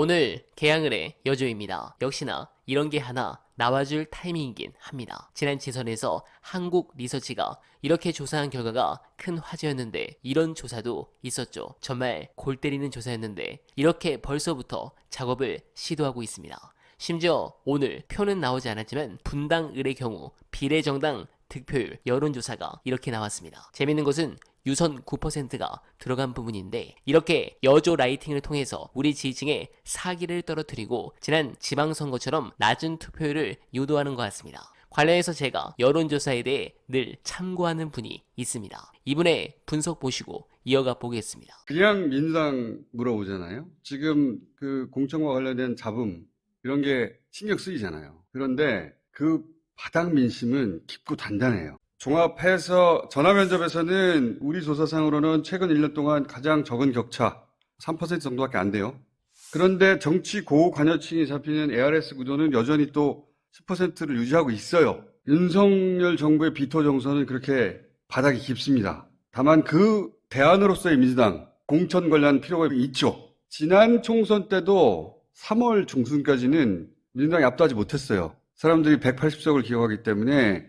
오늘 개항을의 여조입니다. 역시나 이런 게 하나 나와줄 타이밍이긴 합니다. 지난 지선에서 한국 리서치가 이렇게 조사한 결과가 큰 화제였는데 이런 조사도 있었죠. 정말 골 때리는 조사였는데 이렇게 벌써부터 작업을 시도하고 있습니다. 심지어 오늘 표는 나오지 않았지만 분당 을의 경우 비례정당 득표율 여론조사가 이렇게 나왔습니다. 재밌는 것은 유선 9%가 들어간 부분인데 이렇게 여조 라이팅을 통해서 우리 지지층의 사기를 떨어뜨리고 지난 지방선거처럼 낮은 투표율을 유도하는 것 같습니다. 관련해서 제가 여론조사에 대해 늘 참고하는 분이 있습니다. 이분의 분석 보시고 이어가 보겠습니다. 그냥 민주당 물어보잖아요. 지금 그 공천과 관련된 잡음 이런 게 신경 쓰이잖아요. 그런데 그 바닥 민심은 깊고 단단해요. 종합해서 전화면접에서는 우리 조사상으로는 최근 1년 동안 가장 적은 격차 3% 정도밖에 안 돼요. 그런데 정치 고관여층이 잡히는 ARS 구도는 여전히 또 10%를 유지하고 있어요. 윤석열 정부의 비토 정서는 그렇게 바닥이 깊습니다. 다만 그 대안으로서의 민주당 공천 관련 필요가 있죠. 지난 총선 때도 3월 중순까지는 민주당이 압도하지 못했어요. 사람들이 180석을 기억하기 때문에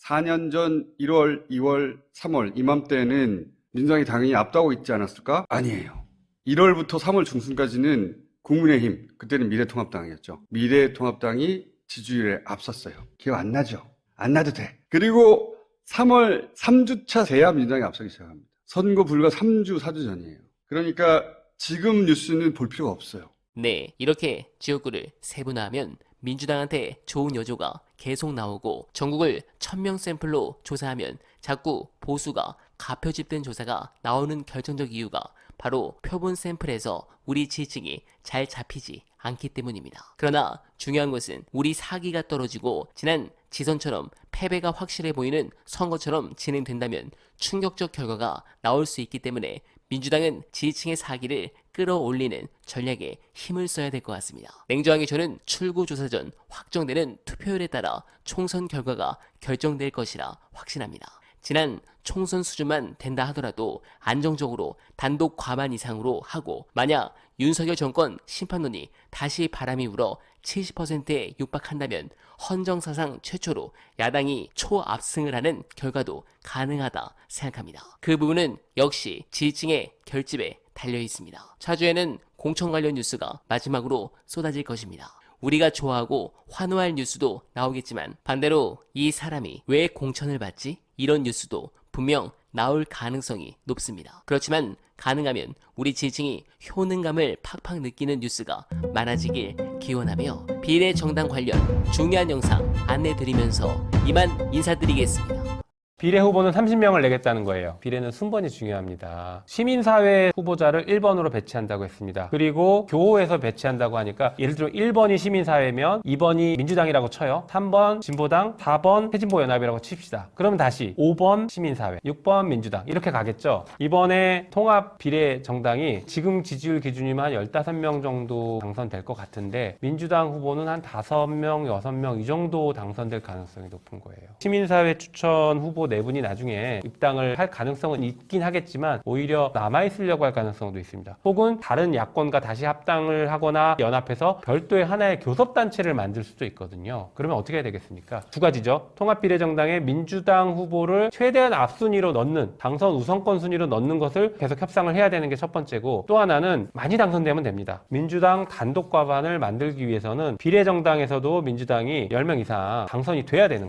4년 전 1월, 2월, 3월 이맘때는 민주당이 당연히 앞다고 있지 않았을까? 아니에요. 1월부터 3월 중순까지는 국민의힘, 그때는 미래통합당이었죠. 미래통합당이 지지율에 앞섰어요. 기억 안 나죠? 안 나도 돼. 그리고 3월 3주차 돼야 민주당이 앞서기 시작합니다. 선거 불과 3주, 4주 전이에요. 그러니까 지금 뉴스는 볼 필요가 없어요. 네, 이렇게 지역구를 세분화하면 민주당한테 좋은 여조가 계속 나오고 전국을 1000명 샘플로 조사하면 자꾸 보수가 가표집된 조사가 나오는 결정적 이유가 바로 표본 샘플에서 우리 지지층이 잘 잡히지 않기 때문입니다. 그러나 중요한 것은 우리 사기가 떨어지고 지난 지선처럼 패배가 확실해 보이는 선거처럼 진행된다면 충격적 결과가 나올 수 있기 때문에 민주당은 지지층의 사기를 끌어올리는 전략에 힘을 써야 될 것 같습니다. 냉정하게 저는 출구조사 전 확정되는 투표율에 따라 총선 결과가 결정될 것이라 확신합니다. 지난 총선 수준만 된다 하더라도 안정적으로 단독 과반 이상으로 하고 만약 윤석열 정권 심판론이 다시 바람이 불어 70%에 육박한다면 헌정사상 최초로 야당이 초압승을 하는 결과도 가능하다 생각합니다. 그 부분은 역시 지지층의 결집에 달려 있습니다. 차주에는 공천 관련 뉴스가 마지막으로 쏟아질 것입니다. 우리가 좋아하고 환호할 뉴스도 나오겠지만 반대로 이 사람이 왜 공천을 받지? 이런 뉴스도 분명 나올 가능성이 높습니다. 그렇지만 가능하면 우리 지지층이 효능감을 팍팍 느끼는 뉴스가 많아지길 기원하며 비례정당 관련 중요한 영상 안내드리면서 이만 인사드리겠습니다. 비례 후보는 30명을 내겠다는 거예요. 비례는 순번이 중요합니다. 시민사회 후보자를 1번으로 배치한다고 했습니다. 그리고 교호에서 배치한다고 하니까 예를 들어 1번이 시민사회면 2번이 민주당이라고 쳐요. 3번 진보당, 4번 새진보연합이라고 칩시다. 그러면 다시 5번 시민사회, 6번 민주당 이렇게 가겠죠. 이번에 통합 비례 정당이 지금 지지율 기준이면 한 15명 정도 당선될 것 같은데 민주당 후보는 한 5명, 6명 이 정도 당선될 가능성이 높은 거예요. 시민사회 추천 후보 네 분이 나중에 입당을 할 가능성은 있긴 하겠지만 오히려 남아있으려고 할 가능성도 있습니다. 혹은 다른 야권과 다시 합당을 하거나 연합해서 별도의 하나의 교섭단체를 만들 수도 있거든요. 그러면 어떻게 해야 되겠습니까? 두 가지죠. 통합비례정당에 민주당 후보를 최대한 앞순위로 넣는 당선 우선권 순위로 넣는 것을 계속 협상을 해야 되는 게 첫 번째고 또 하나는 많이 당선되면 됩니다. 민주당 단독 과반을 만들기 위해서는 비례정당에서도 민주당이 10명 이상 당선이 돼야 되는 거예요.